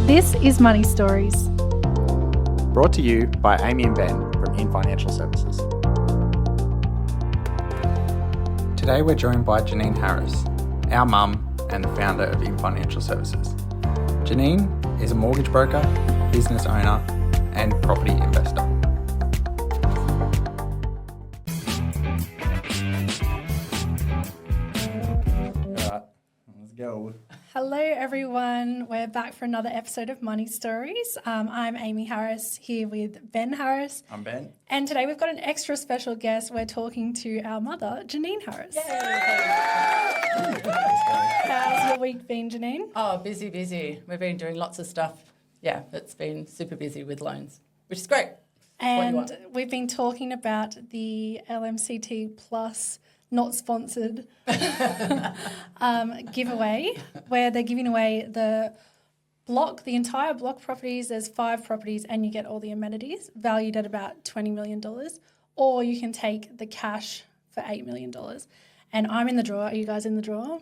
This is Money Stories. Brought to you by Amy and Ben from In Financial Services. Today we're joined by Janine Harris, our mum and the founder of In Financial Services. Janine is a mortgage broker, business owner and property investor. Alright, let's go. Hello, everyone. We're back for another episode of Money Stories. I'm Amy Harris here with Ben Harris. I'm Ben. And today we've got an extra special guest. We're talking to our mother, Janine Harris. How's your week been, Janine? Oh, busy. We've been doing lots of stuff. Yeah, it's been super busy with loans, which is great. And we've been talking about the LMCT Plus not sponsored giveaway, where they're giving away the entire block properties. There's 5 properties and you get all the amenities valued at about $20 million, or you can take the cash for $8 million. And I'm in the draw. Are you guys in the draw?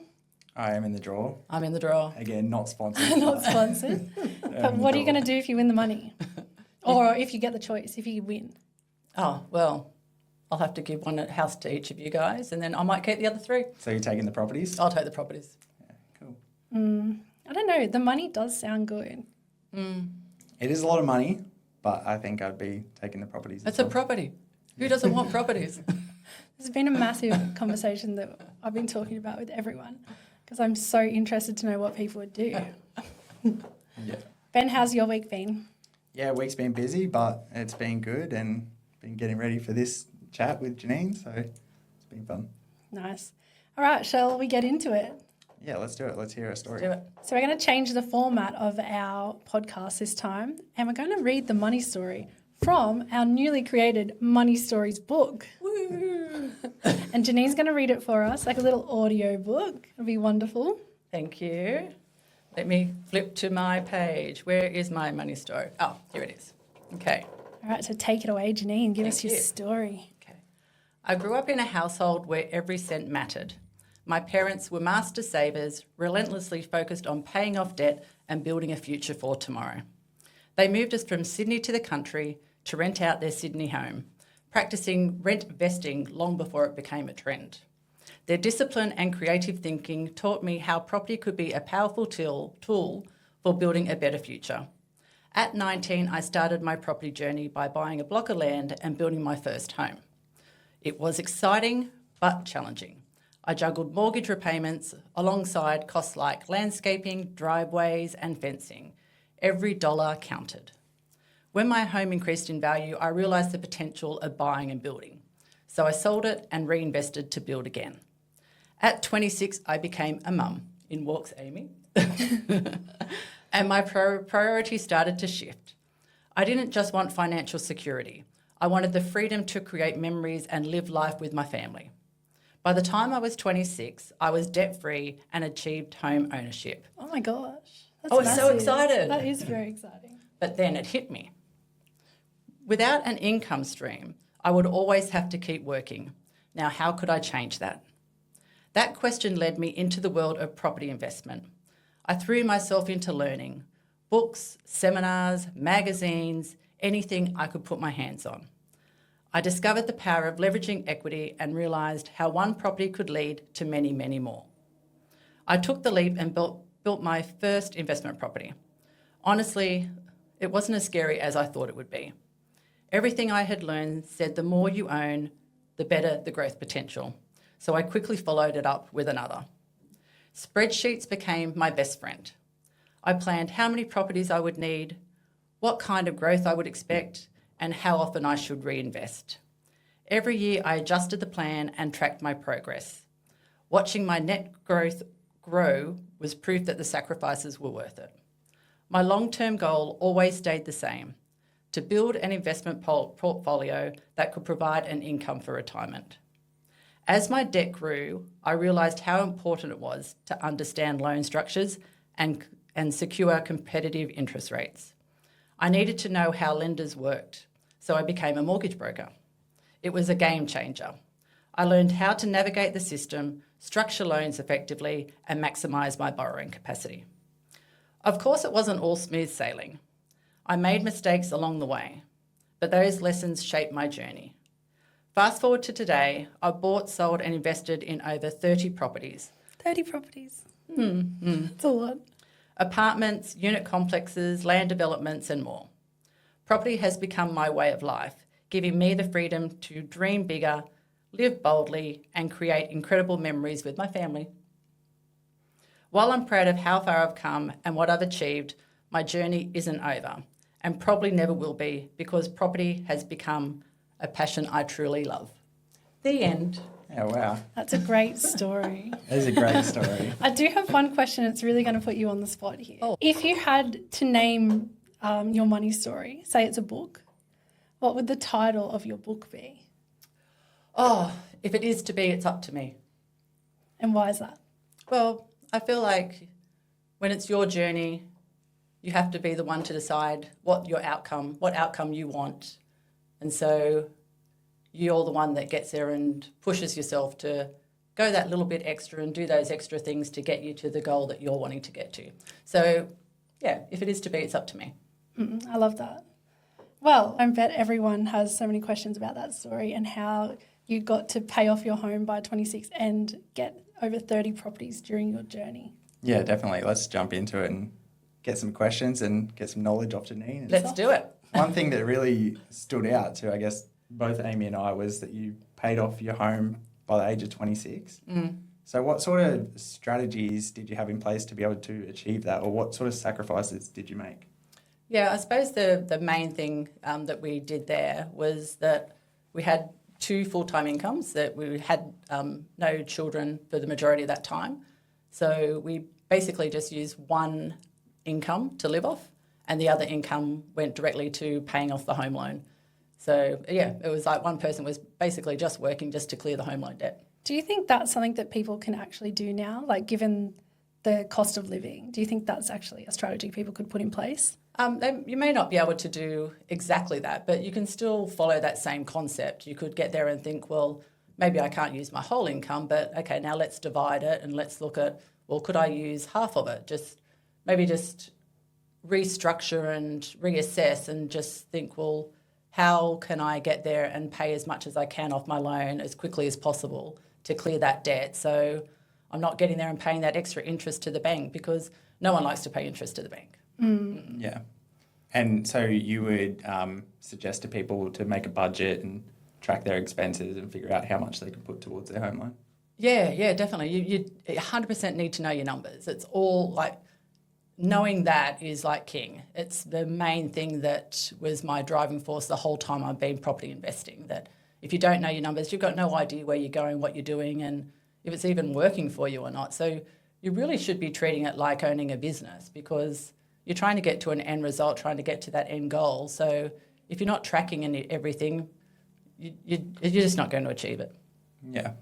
I am in the draw. I'm in the draw. Again, not sponsored. Not sponsored. But what are you going to do if you win the money? Or if you get the choice, if you win? Oh, well, I'll have to give one house to each of you guys and then I might keep the other 3. So you're taking the properties? I'll take the properties. Yeah, cool. I don't know. The money does sound good. It is a lot of money, but I think I'd be taking the properties. It's a property. Who doesn't want properties? There's been a massive conversation that I've been talking about with everyone because I'm so interested to know what people would do. Yeah. Ben, how's your week been? Yeah, week's been busy, but it's been good and been getting ready for this chat with Janine, so it's been fun. Nice. All right, shall we get into it? Yeah, let's do it. Let's hear a story. Do it. So we're going to change the format of our podcast this time, and we're going to read the money story from our newly created Money Stories book. Woo! And Janine's going to read it for us, like a little audio book. It'll be wonderful. Thank you. Let me flip to my page. Where is my money story? Oh, here it is. Okay. All right, so take it away, Janine. Give us Thank your you. story. Okay. I grew up in a household where every cent mattered. My parents were master savers, relentlessly focused on paying off debt and building a future for tomorrow. They moved us from Sydney to the country to rent out their Sydney home, practicing rent vesting long before it became a trend. Their discipline and creative thinking taught me how property could be a powerful tool for building a better future. At 19, I started my property journey by buying a block of land and building my first home. It was exciting but challenging. I juggled mortgage repayments alongside costs like landscaping, driveways and fencing. Every dollar counted. When my home increased in value, I realised the potential of buying and building. So I sold it and reinvested to build again. At 26, I became a mum. In walks Amy. And my priorities started to shift. I didn't just want financial security. I wanted the freedom to create memories and live life with my family. By the time I was 26, I was debt-free and achieved home ownership. Oh, my gosh. That's I was so massive. excited. That is very exciting. But then it hit me. Without an income stream, I would always have to keep working. Now, how could I change that? That question led me into the world of property investment. I threw myself into learning. Books, seminars, magazines, anything I could put my hands on. I discovered the power of leveraging equity and realised how one property could lead to many, many more. I took the leap and built my first investment property. Honestly, it wasn't as scary as I thought it would be. Everything I had learned said the more you own, the better the growth potential. So I quickly followed it up with another. Spreadsheets became my best friend. I planned how many properties I would need, what kind of growth I would expect, and how often I should reinvest. Every year I adjusted the plan and tracked my progress. Watching my net growth grow was proof that the sacrifices were worth it. My long-term goal always stayed the same, to build an investment portfolio that could provide an income for retirement. As my debt grew, I realised how important it was to understand loan structures and secure competitive interest rates. I needed to know how lenders worked, so I became a mortgage broker. It was a game changer. I learned how to navigate the system, structure loans effectively, and maximise my borrowing capacity. Of course, it wasn't all smooth sailing. I made mistakes along the way, but those lessons shaped my journey. Fast forward to today, I've bought, sold and invested in over 30 properties. 30 properties. That's a lot. Apartments, unit complexes, land developments and more. Property has become my way of life, giving me the freedom to dream bigger, live boldly and create incredible memories with my family. While I'm proud of how far I've come and what I've achieved, my journey isn't over and probably never will be because property has become a passion I truly love. The end. Yeah, wow. That's a great story. That is a great story. I do have one question. It's really going to put you on the spot here. Oh. If you had to name your money story, say it's a book, what would the title of your book be? Oh, if it is to be, it's up to me. And why is that? Well, I feel like when it's your journey, you have to be the one to decide what outcome you want. And so you're the one that gets there and pushes yourself to go that little bit extra and do those extra things to get you to the goal that you're wanting to get to. So, yeah, if it is to be, it's up to me. I love that. Well, I bet everyone has so many questions about that story and how you got to pay off your home by 26 and get over 30 properties during your journey. Yeah, definitely. Let's jump into it and get some questions and get some knowledge off Janine. Let's do it. One thing that really stood out to, I guess, both Amy and I was that you paid off your home by the age of 26. So what sort of strategies did you have in place to be able to achieve that, or what sort of sacrifices did you make? Yeah, I suppose the main thing that we did there was that we had 2 full-time incomes, that we had no children for the majority of that time. So we basically just used one income to live off and the other income went directly to paying off the home loan. So, yeah, it was like one person was basically just working just to clear the home loan debt. Do you think that's something that people can actually do now, like given the cost of living? Do you think that's actually a strategy people could put in place? You may not be able to do exactly that, but you can still follow that same concept. You could get there and think, well, maybe I can't use my whole income, but okay, now let's divide it and let's look at, well, could I use half of it? Just restructure and reassess and just think, well, how can I get there and pay as much as I can off my loan as quickly as possible to clear that debt? So I'm not getting there and paying that extra interest to the bank, because no one likes to pay interest to the bank. Yeah. And so you would suggest to people to make a budget and track their expenses and figure out how much they can put towards their home loan? Yeah, definitely. You 100% need to know your numbers. It's all like, knowing that is like king. It's the main thing that was my driving force the whole time I've been property investing, that if you don't know your numbers, you've got no idea where you're going, what you're doing, and if it's even working for you or not. So you really should be treating it like owning a business, because you're trying to get to an end result, trying to get to that end goal. So if you're not tracking everything, you're just not going to achieve it. Yeah.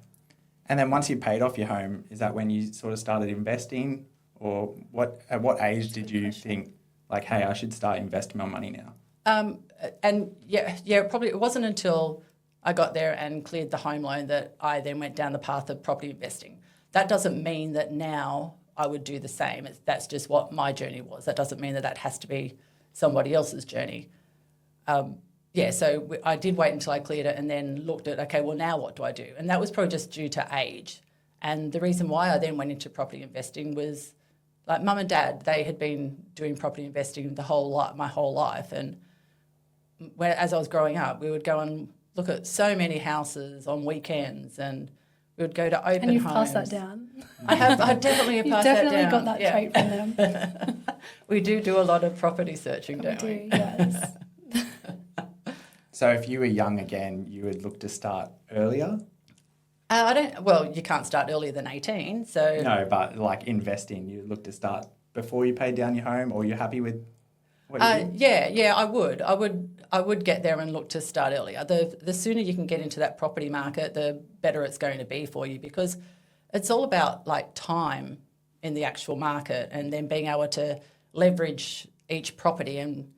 And then once you paid off your home, is that when you sort of started investing? Or at what age did you think, like, hey, I should start investing my money now? Probably it wasn't until I got there and cleared the home loan that I then went down the path of property investing. That doesn't mean that now I would do the same. That's just what my journey was. That doesn't mean that has to be somebody else's journey. So I did wait until I cleared it and then looked at, okay, well, now what do I do? And that was probably just due to age. And the reason why I then went into property investing was, like, mum and dad, they had been doing property investing my whole life. And as I was growing up, we would go and look at so many houses on weekends, and we would go to open homes. And you've passed that down. I definitely have passed that down. You've definitely got that trait from them. We do a lot of property searching, don't we? We do, yes. So if you were young again, you would look to start earlier? You can't start earlier than 18, so... No, but like investing, you look to start before you pay down your home, or you're happy with what you do? Yeah, I would. I would get there and look to start earlier. The sooner you can get into that property market, the better it's going to be for you, because it's all about, like, time in the actual market, and then being able to leverage each property and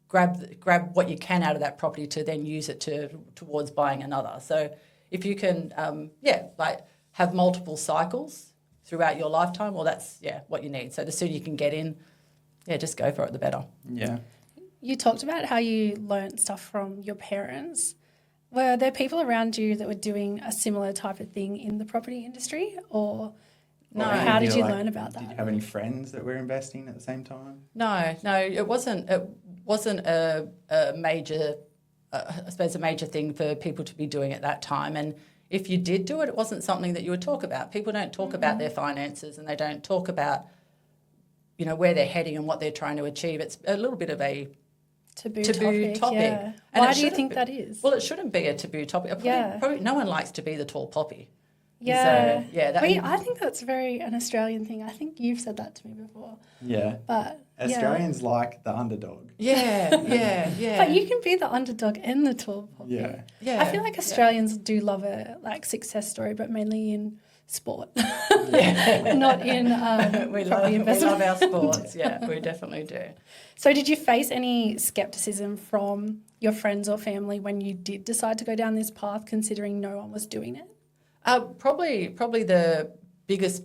grab what you can out of that property to then use it towards buying another. So if you can, have multiple cycles throughout your lifetime, well, that's, what you need. So the sooner you can get in, just go for it, the better. Yeah. You talked about how you learnt stuff from your parents. Were there people around you that were doing a similar type of thing in the property industry, or No. how did you learn about Did you that? have any friends that were investing at the same time? No, it wasn't. It wasn't a major, I suppose, a major thing for people to be doing at that time. And if you did do it, it wasn't something that you would talk about. People don't talk about their finances, and they don't talk about, where they're heading and what they're trying to achieve. It's a little bit of a Taboo topic. Yeah. And Why it do you shouldn't think be- that is? Well, it shouldn't be a taboo topic. Probably no one likes to be the tall poppy. Yeah. So, yeah. I think that's very an Australian thing. I think you've said that to me before. Yeah. But Australians like the underdog. Yeah. But you can be the underdog and the tall poppy. Yeah. Yeah. I feel like Australians do love a success story, but mainly in sport, not in we property investment. love our sports. Yeah, we definitely do. So did you face any skepticism from your friends or family when you did decide to go down this path, considering no one was doing it? Probably the biggest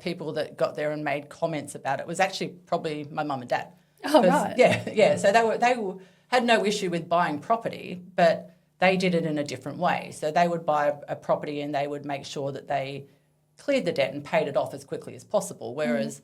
people that got there and made comments about it was actually probably my mum and dad. Oh, right. Yeah. So they had no issue with buying property, but they did it in a different way. So they would buy a property and they would make sure that they cleared the debt and paid it off as quickly as possible. Whereas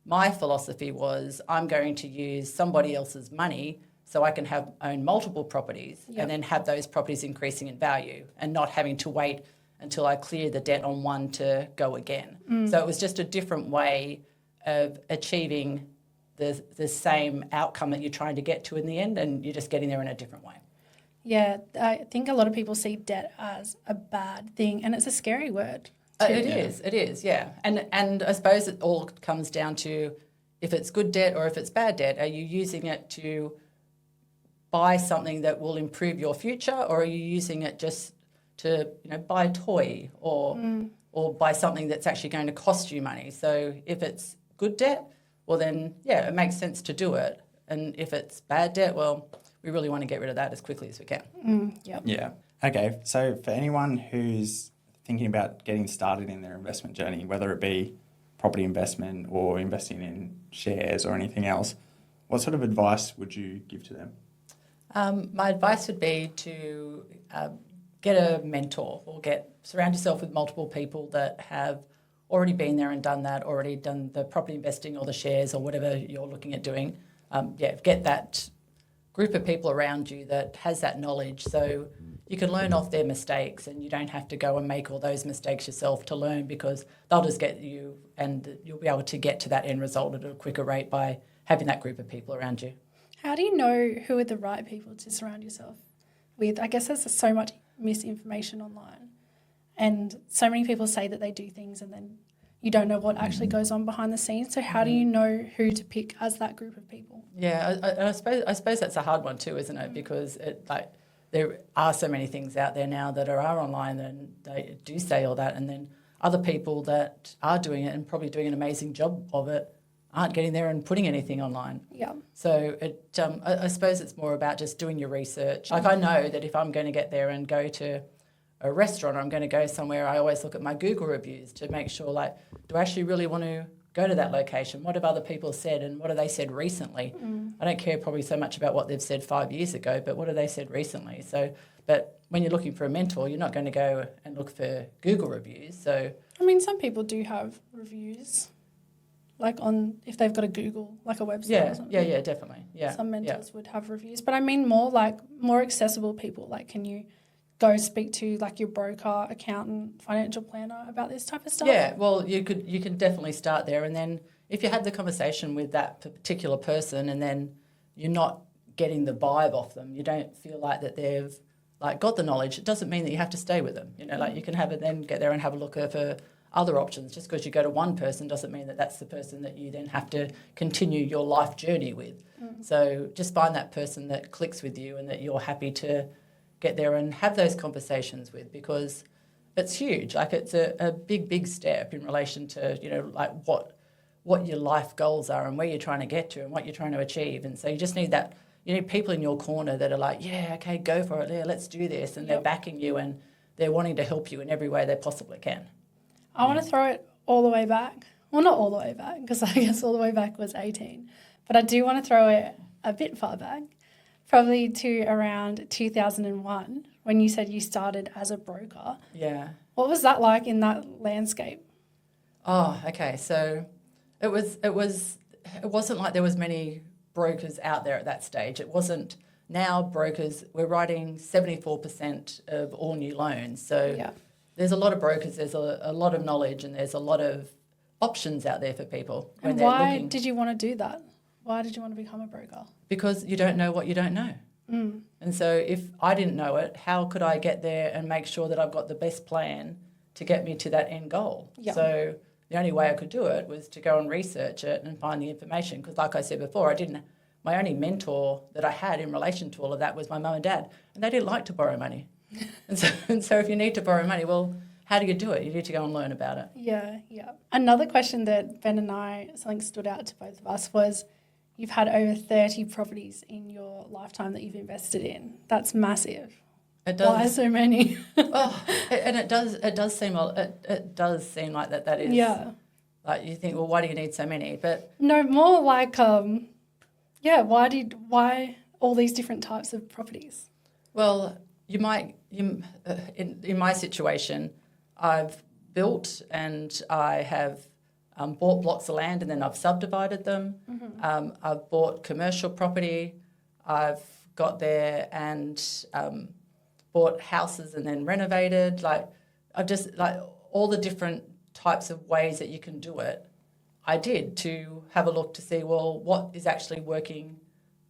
my philosophy was, I'm going to use somebody else's money so I can own multiple properties and then have those properties increasing in value and not having to wait until I clear the debt on one to go again. So it was just a different way of achieving the same outcome that you're trying to get to in the end, and you're just getting there in a different way. Yeah, I think a lot of people see debt as a bad thing, and it's a scary word. It is, yeah. And I suppose it all comes down to if it's good debt or if it's bad debt. Are you using it to buy something that will improve your future, or are you using it just to buy a toy or buy something that's actually going to cost you money? So if it's good debt, well then, it makes sense to do it. And if it's bad debt, well, we really want to get rid of that as quickly as we can. Yeah. Okay. So for anyone who's thinking about getting started in their investment journey, whether it be property investment or investing in shares or anything else, what sort of advice would you give to them? My advice would be to get a mentor or surround yourself with multiple people that have already been there and done that, already done the property investing or the shares or whatever you're looking at doing. Get that group of people around you that has that knowledge so you can learn off their mistakes and you don't have to go and make all those mistakes yourself to learn, because they'll just get you and you'll be able to get to that end result at a quicker rate by having that group of people around you. How do you know who are the right people to surround yourself with? I guess there's so much misinformation online, and so many people say that they do things and then you don't know what actually goes on behind the scenes. So how do you know who to pick as that group of people? Yeah, I suppose that's a hard one too, isn't it? Because there are so many things out there now that are online and they do say all that, and then other people that are doing it and probably doing an amazing job of it aren't getting there and putting anything online. Yeah. So I suppose it's more about just doing your research. Like I know that if I'm going to get there and go to a restaurant or I'm going to go somewhere, I always look at my Google reviews to make sure, do I actually really want to go to that location? What have other people said and what have they said recently? I don't care probably so much about what they've said 5 years ago, but what have they said recently? So, but when you're looking for a mentor, you're not going to go and look for Google reviews. So, I mean, some people do have reviews, if they've got a Google, a website or something. Yeah, definitely. Yeah. Some mentors would have reviews. But I mean more accessible people. Can you go speak to your broker, accountant, financial planner about this type of stuff? Yeah, well, you can definitely start there, and then if you had the conversation with that particular person and then you're not getting the vibe off them, you don't feel like that they've got the knowledge, it doesn't mean that you have to stay with them. You can have it then get there and have a look for other options. Just because you go to one person doesn't mean that that's the person that you then have to continue your life journey with. So just find that person that clicks with you and that you're happy to get there and have those conversations with, because it's huge. It's a big step in relation to, what your life goals are and where you're trying to get to and what you're trying to achieve. And so you just need that, you need people in your corner that are okay, go for it, let's do this. And they're backing you and they're wanting to help you in every way they possibly can. I want to throw it all the way back. Well, not all the way back, because I guess all the way back was 18. But I do want to throw it a bit far back, probably to around 2001, when you said you started as a broker. Yeah. What was that like in that landscape? Oh, okay. So it wasn't like there was many brokers out there at that stage. It wasn't. Now brokers, we're writing 74% of all new loans. So Yeah. there's a lot of brokers, there's a lot of knowledge, and there's a lot of options out there for people when And they're why looking. did you want to do that? Why did you want to become a broker? Because you don't know what you don't know. And so if I didn't know it, how could I get there and make sure that I've got the best plan to get me to that end goal? Yeah. So the only way I could do it was to go and research it and find the information. Because like I said before, my only mentor that I had in relation to all of that was my mum and dad, and they didn't like to borrow money. and so if you need to borrow money, well, how do you do it? You need to go and learn about it. Yeah, yeah. Another question that Ben and I, something stood out to both of us was, you've had over 30 properties in your lifetime that you've invested in. That's massive. It does. Why so many? It does seem like that is. Yeah. Like you think, well, why do you need so many? But No, more like, why all these different types of properties? well, in my situation, I've built and I have bought blocks of land and then I've subdivided them. I've bought commercial property. I've got there and bought houses and then renovated. I've just all the different types of ways that you can do it. I did to have a look to see, well, what is actually working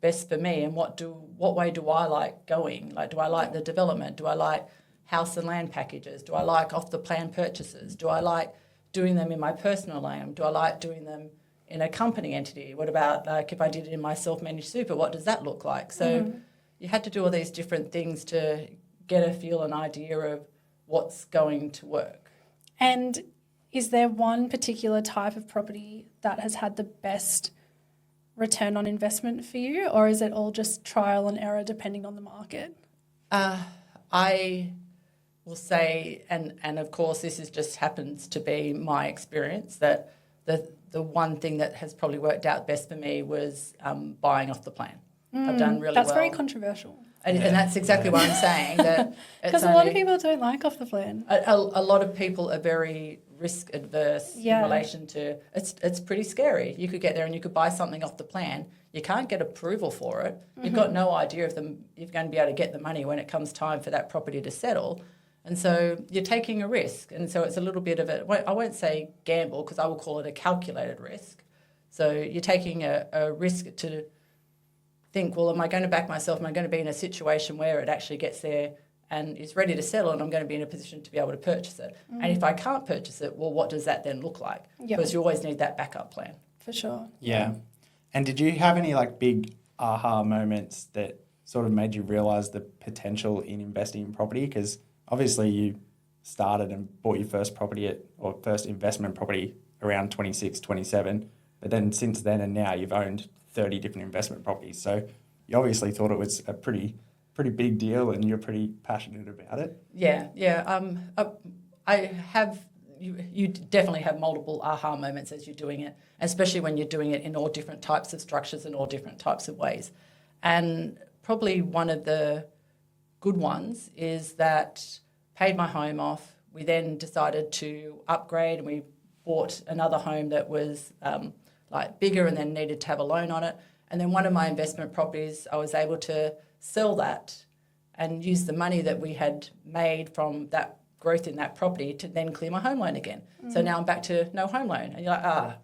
best for me and what way do I like going? Like, do I like the development? Do I like house and land packages? Do I like off-the-plan purchases? Do I like doing them in my personal name? Do I like doing them in a company entity? What about if I did it in my self-managed super, what does that look like? So you had to do all these different things to get a feel and idea of what's going to work. And is there one particular type of property that has had the best return on investment for you, or is it all just trial and error depending on the market? I will say, and of course this just happens to be my experience, that the one thing that has probably worked out best for me was buying off the plan. I've done really well. That's very controversial. And that's exactly what I'm saying. That Because a lot of people don't like off the plan. A lot of people are very risk adverse in relation to it's pretty scary. You could get there and you could buy something off the plan. You can't get approval for it. You've got no idea if you're going to be able to get the money when it comes time for that property to settle. And so you're taking a risk. And so it's a little bit of I won't say gamble because I will call it a calculated risk. So you're taking a risk to think, well, am I going to back myself? Am I going to be in a situation where it actually gets there and is ready to settle and I'm going to be in a position to be able to purchase it? And if I can't purchase it, well, what does that then look like? Because you always need that backup plan. For sure. Yeah. And did you have any big aha moments that sort of made you realise the potential in investing in property? Because obviously you started and bought your first first investment property around 26, 27, but then since then and now you've owned 30 different investment properties. So you obviously thought it was a pretty big deal and you're pretty passionate about it. Yeah. You definitely have multiple aha moments as you're doing it, especially when you're doing it in all different types of structures and all different types of ways. And probably one of the good ones is that paid my home off. We then decided to upgrade and we bought another home that was bigger and then needed to have a loan on it. And then one of my investment properties, I was able to sell that and use the money that we had made from that growth in that property to then clear my home loan again. So now I'm back to no home loan. And you're like,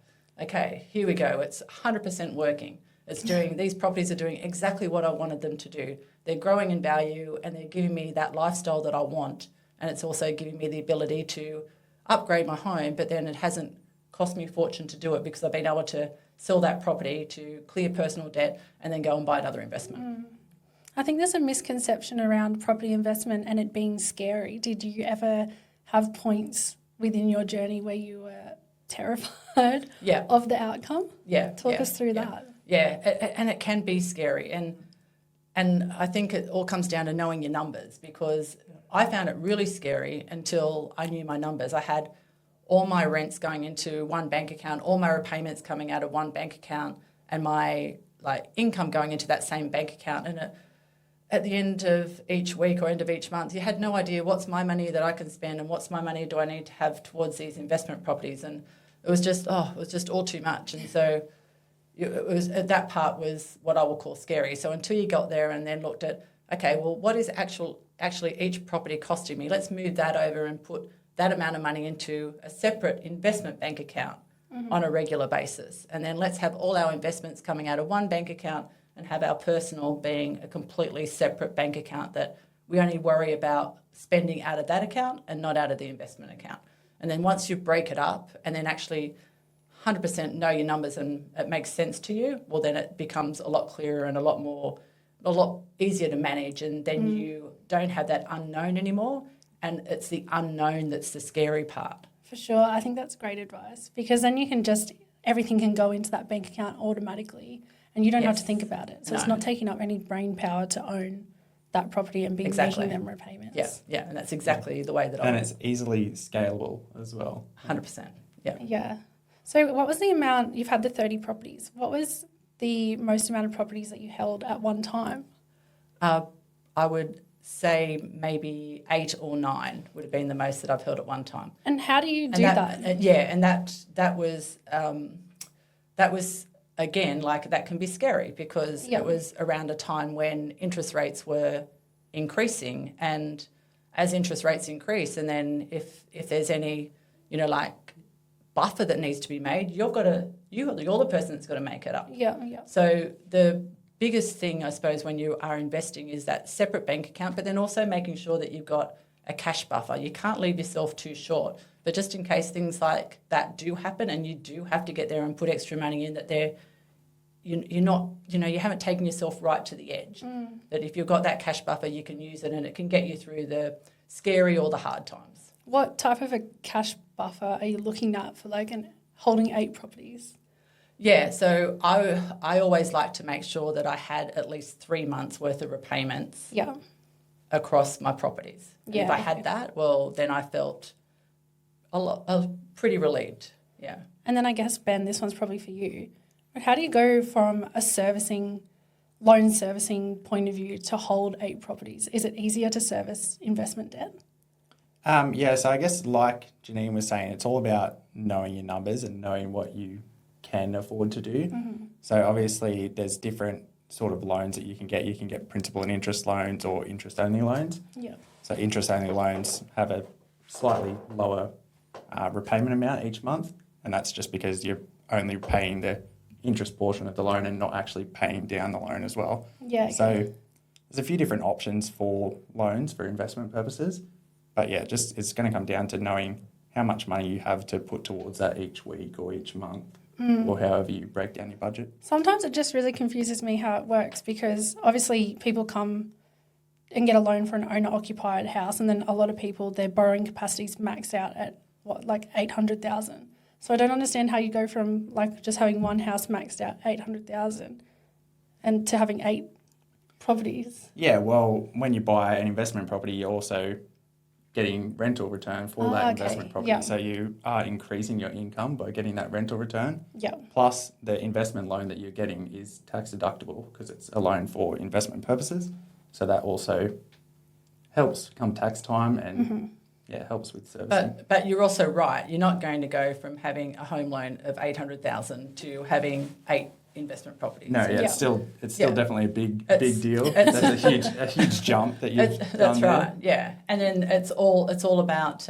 okay, here we go. It's 100% working. These properties are doing exactly what I wanted them to do. They're growing in value and they're giving me that lifestyle that I want. And it's also giving me the ability to upgrade my home, but then it hasn't cost me a fortune to do it because I've been able to sell that property to clear personal debt and then go and buy another investment. I think there's a misconception around property investment and it being scary. Did you ever have points within your journey where you were terrified of the outcome? Yeah. Talk us through that. Yeah, and it can be scary. And I think it all comes down to knowing your numbers, because I found it really scary until I knew my numbers. I had all my rents going into one bank account, all my repayments coming out of one bank account, and my income going into that same bank account. And at the end of each week or end of each month, you had no idea what's my money that I can spend and what's my money do I need to have towards these investment properties. And it was just all too much. And so that part was what I will call scary. So until you got there and then looked at, okay, well, what is actually each property costing me? Let's move that over and put that amount of money into a separate investment bank account on a regular basis. And then let's have all our investments coming out of one bank account and have our personal being a completely separate bank account that we only worry about spending out of that account and not out of the investment account. And then once you break it up and then actually 100% know your numbers and it makes sense to you, well, then it becomes a lot clearer and a lot easier to manage. And then you don't have that unknown anymore. And it's the unknown that's the scary part. For sure. I think that's great advice, because then you can everything can go into that bank account automatically and you don't have to think about it. So it's not taking up any brain power to own that property and be making them repayments. Yeah, and that's exactly the way that And it's easily scalable as well. 100%, yeah. Yeah. So what was the amount, you've had the 30 properties, what was the most amount of properties that you held at one time? I would say maybe 8 or 9 would have been the most that I've held at one time. And how do you do that? And that was again, that can be scary because it was around a time when interest rates were increasing, and as interest rates increase, and then if there's any, buffer that needs to be made, you're the person that's got to make it up. Yeah. So the biggest thing, I suppose, when you are investing is that separate bank account, but then also making sure that you've got a cash buffer. You can't leave yourself too short. But just in case things like that do happen and you do have to get there and put extra money in, that you're not, you haven't taken yourself right to the edge. That if you've got that cash buffer, you can use it and it can get you through the scary or the hard times. What type of a cash buffer are you looking at for holding 8 properties? Yeah, so I always like to make sure that I had at least 3 months worth of repayments across my properties. And if I had that, well, then I felt pretty relieved, yeah. And then I guess, Ben, this one's probably for you. But how do you go from a loan servicing point of view to hold 8 properties? Is it easier to service investment debt? So I guess like Janine was saying, it's all about knowing your numbers and knowing what you can afford to do. So obviously there's different sort of loans that you can get. You can get principal and interest loans or interest-only loans. Yeah. So interest-only loans have a slightly lower repayment amount each month, and that's just because you're only paying the interest portion of the loan and not actually paying down the loan as well. Yeah. So there's a few different options for loans for investment purposes, but it's going to come down to knowing how much money you have to put towards that each week or each month. Or however you break down your budget. Sometimes it just really confuses me how it works, because obviously people come and get a loan for an owner-occupied house, and then a lot of people, their borrowing capacity is maxed out at, $800,000. So I don't understand how you go from, just having one house maxed out $800,000 and to having 8 properties. Yeah, well, when you buy an investment property, you're also getting rental return for that investment property. Yeah. So you are increasing your income by getting that rental return. Yeah. Plus the investment loan that you're getting is tax deductible because it's a loan for investment purposes. So that also helps come tax time and helps with servicing. But you're also right. You're not going to go from having a home loan of $800,000 to having 8 investment properties. No, it's still definitely a big deal. That's a huge jump that you've done. That's right. Yeah, and then it's all about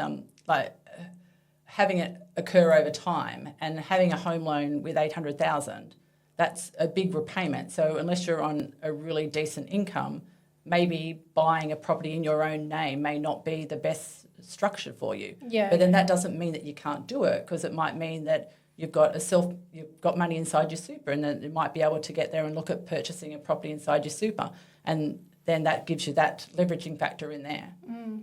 having it occur over time, and having a home loan with $800,000. That's a big repayment. So unless you're on a really decent income, maybe buying a property in your own name may not be the best structure for you. Yeah. But then that doesn't mean that you can't do it, because it might mean that you've got money inside your super, and then you might be able to get there and look at purchasing a property inside your super, and then that gives you that leveraging factor in there.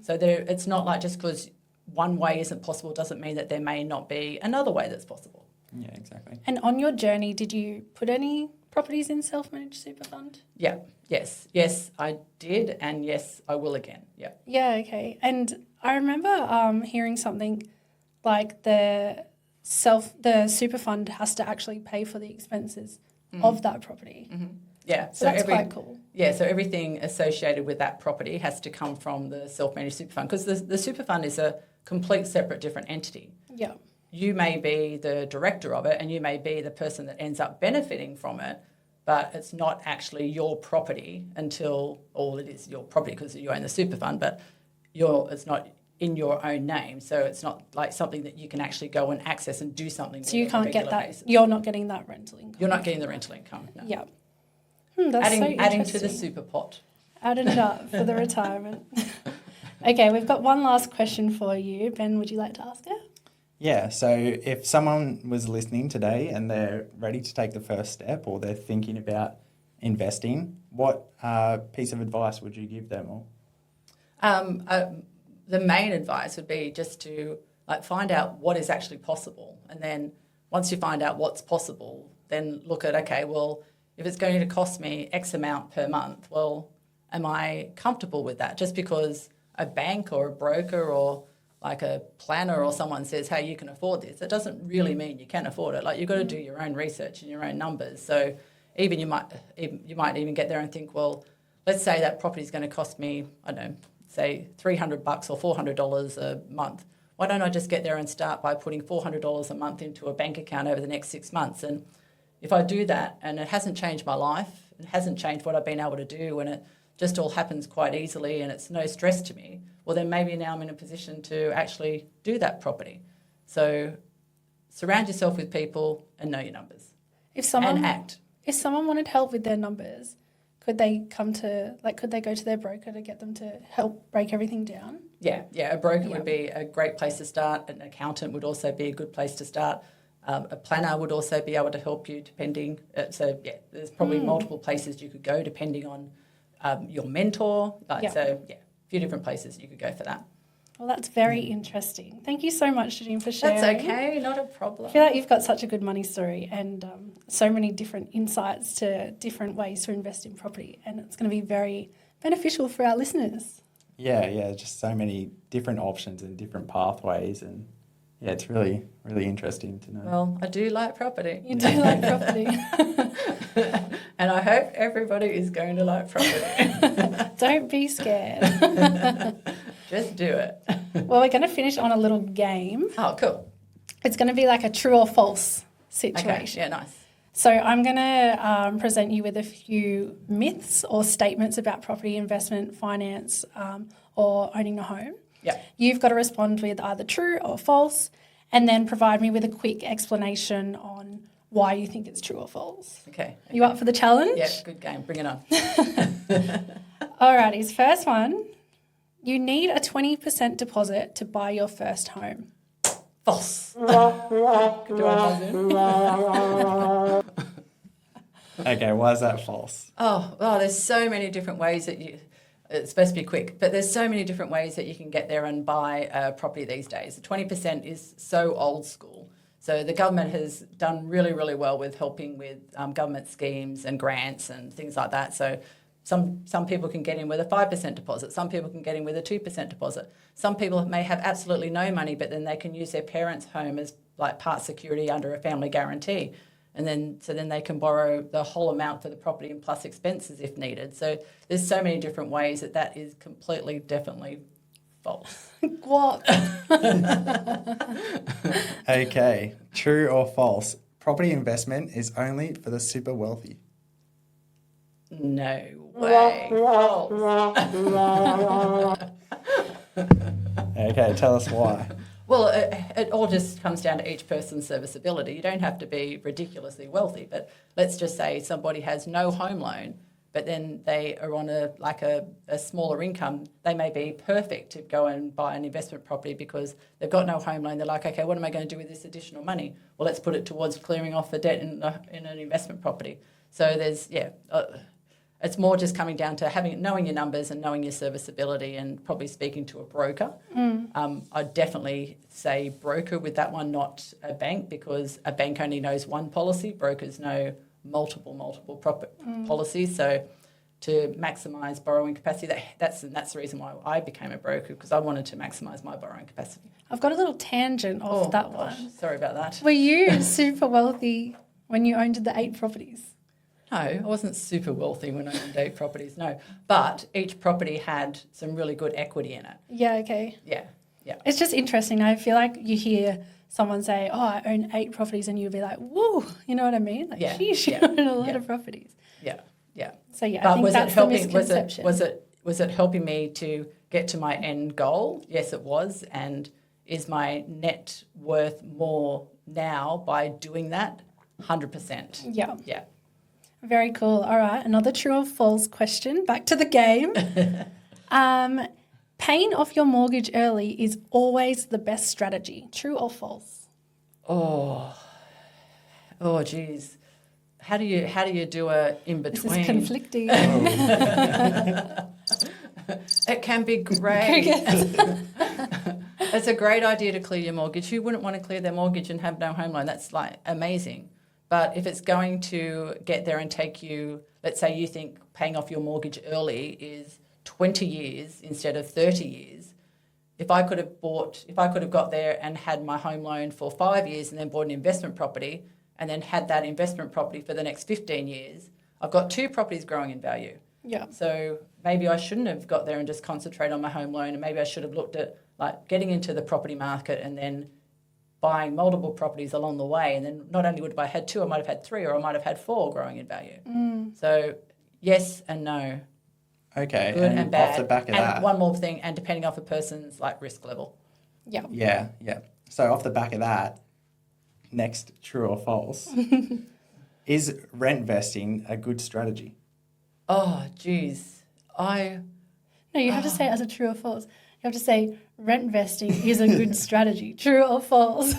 So it's not like just because one way isn't possible doesn't mean that there may not be another way that's possible. Yeah, exactly. And on your journey, did you put any properties in self-managed super fund? Yeah. Yes, I did, and yes, I will again. Yeah. Yeah. Okay. And I remember hearing something like the super fund has to actually pay for the expenses of that property. Yeah. So that's quite cool. Yeah, so everything associated with that property has to come from the self-managed super fund, because the super fund is a complete separate different entity. Yeah. You may be the director of it and you may be the person that ends up benefiting from it, but it's not actually your property until, it is your property because you own the super fund, but it's not in your own name. So it's not like something that you can actually go and access and do something with. So you on a can't get regular that, basis. You're not getting that rental income. You're not getting the rental income. No. Yeah. That's so interesting. Adding to the super pot. Adding it up for the retirement. Okay, we've got one last question for you. Ben, would you like to ask it? Yeah, so if someone was listening today and they're ready to take the first step or they're thinking about investing, what piece of advice would you give them all? The main advice would be just to find out what is actually possible. And then once you find out what's possible, then look at, okay, well, if it's going to cost me X amount per month, well, am I comfortable with that? Just because a bank or a broker or like a planner or someone says, hey, you can afford this, it doesn't really mean you can afford it. You've got to do your own research and your own numbers. So even you might even get there and think, well, let's say that property is going to cost me, I don't know, say $300 or $400 a month. Why don't I just get there and start by putting $400 a month into a bank account over the next 6 months? And if I do that and it hasn't changed my life, it hasn't changed what I've been able to do, and it just all happens quite easily and it's no stress to me, well, then maybe now I'm in a position to actually do that property. So surround yourself with people and know your numbers. And act. If someone wanted help with their numbers, could they go to their broker to get them to help break everything down? Yeah, a broker would be a great place to start. An accountant would also be a good place to start. A planner would also be able to help you depending. There's probably multiple places you could go depending on your mentor. A few different places you could go for that. Well, that's very interesting. Thank you so much, Janine, for sharing. That's okay, not a problem. I feel like you've got such a good money story and so many different insights to different ways to invest in property, and it's going to be very beneficial for our listeners. Yeah, just so many different options and different pathways, and yeah, it's really, really interesting to know. Well, I do like property. You do like property. And I hope everybody is going to like property. Don't be scared. Just do it. Well, we're going to finish on a little game. Oh, cool. It's going to be like a true or false situation. Okay, yeah, nice. So I'm going to present you with a few myths or statements about property investment, finance, or owning a home. Yeah. You've got to respond with either true or false, and then provide me with a quick explanation on why you think it's true or false. Okay. You up for the challenge? Yeah, good game. Bring it on. Alrighty, first one. You need a 20% deposit to buy your first home. False. Do I buzz in? Okay, why is that false? Oh, there's so many different ways that it's supposed to be quick, but there's so many different ways that you can get there and buy a property these days. The 20% is so old school. So the government has done really, really well with helping with government schemes and grants and things like that. So some people can get in with a 5% deposit. Some people can get in with a 2% deposit. Some people may have absolutely no money, but then they can use their parents' home as like part security under a family guarantee. And then they can borrow the whole amount for the property and plus expenses if needed. So there's so many different ways that is completely, definitely false. What? Okay, true or false? Property investment is only for the super wealthy. No way. False. Okay, tell us why. Well, it all just comes down to each person's serviceability. You don't have to be ridiculously wealthy, but let's just say somebody has no home loan, but then they are on a smaller income. They may be perfect to go and buy an investment property because they've got no home loan. They're like, okay, what am I going to do with this additional money? Well, let's put it towards clearing off the debt in an investment property. So it's more just coming down to knowing your numbers and knowing your serviceability and probably speaking to a broker. I'd definitely say broker with that one, not a bank, because a bank only knows one policy. Brokers know multiple policies. So to maximise borrowing capacity, that's the reason why I became a broker, because I wanted to maximise my borrowing capacity. I've got a little tangent off that one. Sorry about that. Were you super wealthy when you owned the 8 properties? No, I wasn't super wealthy when I owned 8 properties, no. But each property had some really good equity in it. Yeah, okay. Yeah, yeah. It's just interesting. I feel like you hear someone say, oh, I own 8 properties, and you'll be like, whoa, you know what I mean? Like, Yeah, sheesh, yeah, you own a lot yeah. of properties. Yeah, yeah. So, yeah, But I think was that's it helping? the misconception. Was it helping me to get to my end goal? Yes, it was. And is my net worth more now by doing that? 100%. Yeah. Yeah. Very cool. All right, another true or false question. Back to the game. Paying off your mortgage early is always the best strategy. True or false? Oh, geez. How do you do a in This between? is conflicting. It can be great. It's a great idea to clear your mortgage. Who wouldn't want to clear their mortgage and have no home loan? That's like amazing. But if it's going to get there and take you, let's say you think paying off your mortgage early is 20 years instead of 30 years. If I could have got there and had my home loan for 5 years and then bought an investment property and then had that investment property for the next 15 years, I've got 2 properties growing in value. Yeah. So maybe I shouldn't have got there and just concentrate on my home loan, and maybe I should have looked at like getting into the property market and then buying multiple properties along the way. And then not only would I have had 2, I might have had 3, or I might have had 4 growing in value. So yes and no. Okay, Good and bad. off the back of and that. one more thing, and depending off a person's like risk level. Yeah. Yeah. So off the back of that, next true or false, is rent vesting a good strategy? Oh, geez. No, you have to say it as a true or false. You have to say rent investing is a good strategy. True or false?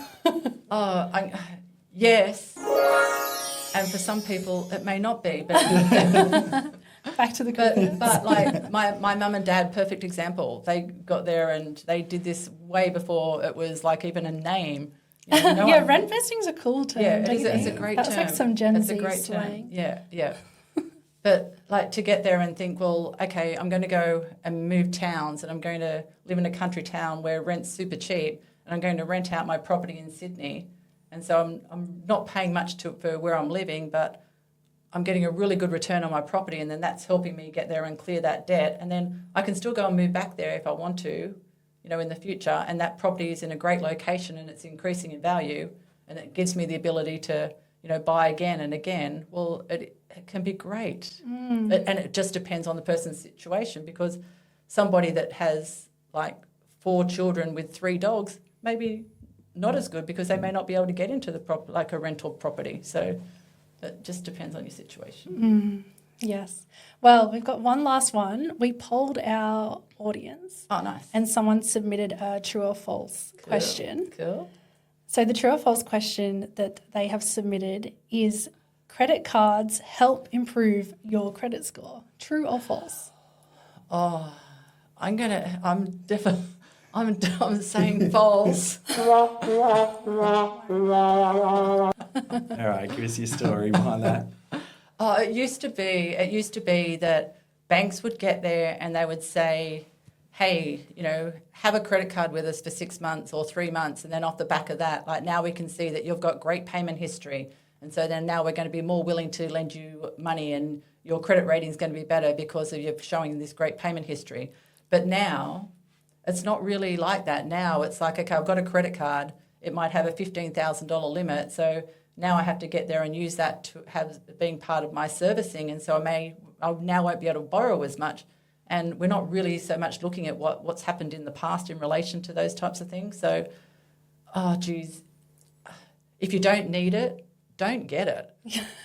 Yes. And for some people, it may not be. But Back to the question. but like my mum and dad, perfect example. They got there and they did this way before it was like even a name. You know, Yeah, rent vesting's a cool term. Yeah, don't you it's a think? great That's term. like some Gen It's Z a great slang. term. Yeah. But like to get there and think, well, okay, I'm going to go and move towns, and I'm going to live in a country town where rent's super cheap, and I'm going to rent out my property in Sydney, and so I'm not paying much for where I'm living, but I'm getting a really good return on my property, and then that's helping me get there and clear that debt, and then I can still go and move back there if I want to, you know, in the future, and that property is in a great location and it's increasing in value, and it gives me the ability to, you know, buy again and again. Well, it can be great. And it just depends on the person's situation, because somebody that has like 4 children with 3 dogs, maybe not as good, because they may not be able to get into the like a rental property. So it just depends on your situation. Yes. Well, we've got one last one. We polled our audience. Oh, nice. And someone submitted a true or false question. Cool. So the true or false question that they have submitted is, credit cards help improve your credit score. True or false? Oh, I'm saying false. All right, give us your story behind that. Oh, it used to be that banks would get there and they would say, hey, you know, have a credit card with us for 6 months or 3 months, and then off the back of that, like, now we can see that you've got great payment history, and so then now we're going to be more willing to lend you money, and your credit rating is going to be better because of you showing this great payment history. But now it's not really like that. Now it's like, okay, I've got a credit card. It might have a $15,000 limit, so now I have to get there and use that to have being part of my servicing, and so I now won't be able to borrow as much. And we're not really so much looking at what's happened in the past in relation to those types of things. So, oh, geez, if you don't need it, don't get it,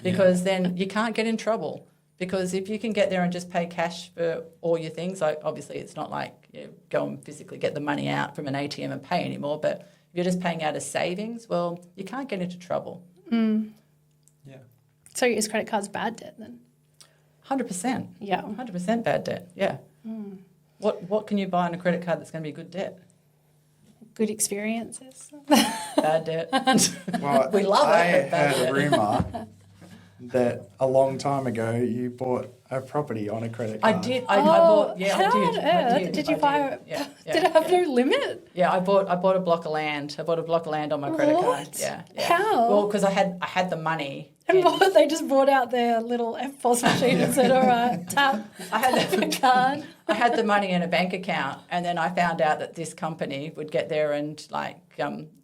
because then you can't get in trouble. Because if you can get there and just pay cash for all your things, like obviously it's not like you go and physically get the money out from an ATM and pay anymore, but if you're just paying out as savings, well, you can't get into trouble. Yeah. So is credit cards bad debt then? 100%. Yeah. 100% bad debt, yeah. What can you buy on a credit card that's going to be good debt? Good experiences. Bad debt. Well, We love it, I but bad heard a debt. rumour that a long time ago you bought a property on a credit card. I did. I bought. Yeah, how I did. on earth did you buy it? Yeah, Did it have no limit? Yeah, I bought a block of land. I bought a block of land on my credit card. What? Yeah. How? Well, because I had the money And they just brought out their little FPOS machine and said, all right, tap the card. I had the money in a bank account, and then I found out that this company would get there and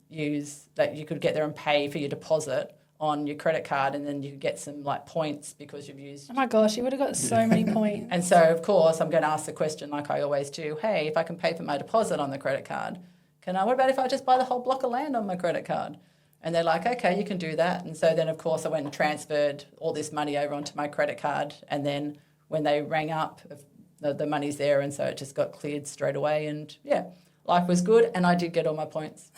use that you could get there and pay for your deposit on your credit card, and then you could get some points because you've used. Oh my gosh, you would have got so many points. And so, of course, I'm going to ask the question like I always do. Hey, if I can pay for my deposit on the credit card, what about if I just buy the whole block of land on my credit card? And they're like, okay, you can do that. And so then, of course, I went and transferred all this money over onto my credit card. And then when they rang up, the money's there. And so it just got cleared straight away. And, yeah, life was good. And I did get all my points.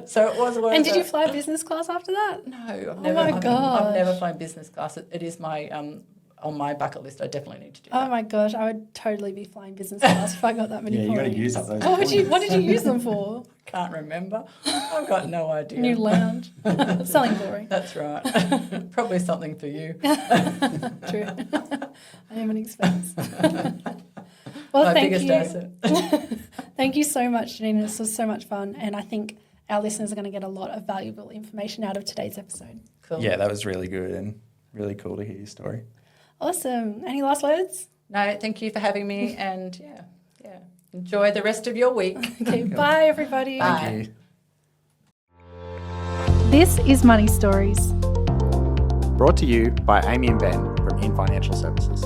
So it was worth it. And did you fly business class after that? No, I've never flown business class. It is my on my bucket list. I definitely need to do that. Oh, my gosh. I would totally be flying business class if I got that many points. Yeah, you got to use up those points. What did you use them for? Can't remember. I've got no idea. New lounge. Selling glory. That's right. Probably something for you. True. I am an expense. Well, My thank biggest you. asset. Thank you so much, Janine. This was so much fun. And I think our listeners are going to get a lot of valuable information out of today's episode. Cool. Yeah, that was really good and really cool to hear your story. Awesome. Any last words? No, thank you for having me, and yeah. Enjoy the rest of your week. Okay, bye everybody. Bye. Thank you. This is Money Stories. Brought to you by Amy and Ben from In Financial Services.